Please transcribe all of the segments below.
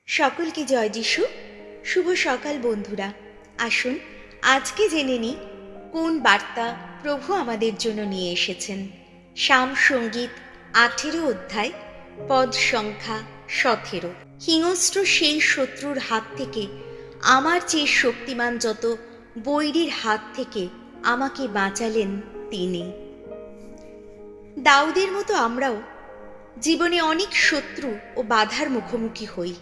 সকলকে জয় যিশু। শুভ সকাল বন্ধুরা। আসুন আজকে জেনে নিই কোন বার্তা প্রভু আমাদের জন্য নিয়ে এসেছেন। সাম সঙ্গীত 18 অধ্যায় পদ সংখ্যা 17। হিংস্র সেই শত্রুর হাত থেকে, আমার চেয়ে শক্তিমান যত বৈরীর হাত থেকে আমাকে বাঁচালেন তিনি। দাউদের মতো আমরাও জীবনে অনেক শত্রু ও বাধার মুখোমুখি হই।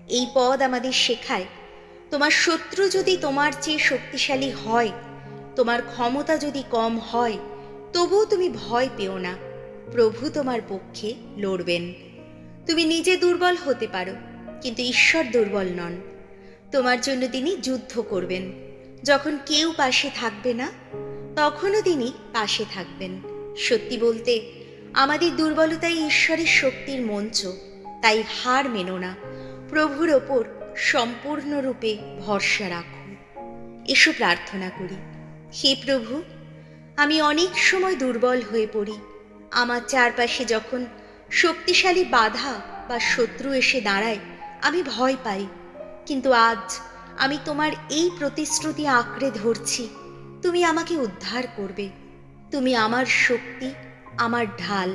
এই পদ আমাদের শেখায়, তোমার শত্রু যদি তোমার চেয়ে শক্তিশালী হয়, তোমার ক্ষমতা যদি কম হয়, তবুও তুমি ভয় পেও না। প্রভু তোমার পক্ষে লড়বেন। তুমি নিজে দুর্বল হতে পারো, কিন্তু ঈশ্বর দুর্বল নন। তোমার জন্য তিনি যুদ্ধ করবেন। যখন কেউ পাশে থাকবে না, তখনও তিনি পাশে থাকবেন। সত্যি বলতে, আমাদের দুর্বলতাই ঈশ্বরের শক্তির মঞ্চ। তাই হার মেনো না, প্রভুর ওপর সম্পূর্ণরূপে ভরসা রাখো। এসো প্রার্থনা করি। হে প্রভু, আমি অনেক সময় দুর্বল হয়ে পড়ি। আমার চারপাশে যখন শক্তিশালী বাধা বা শত্রু এসে দাঁড়ায়, আমি ভয় পাই। কিন্তু আজ আমি তোমার এই প্রতিশ্রুতি আঁকড়ে ধরছি, তুমি আমাকে উদ্ধার করবে। তুমি আমার শক্তি, আমার ঢাল।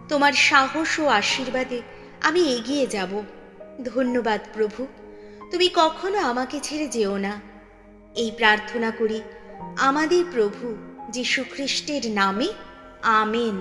তোমার সাহস ও আশীর্বাদে আমি এগিয়ে যাব। ধন্যবাদ প্রভু, তুমি কখনো আমাকে ছেড়ে যেও না। এই প্রার্থনা করি আমাদের প্রভু যীশু খ্রিস্টের নামে, আমেন।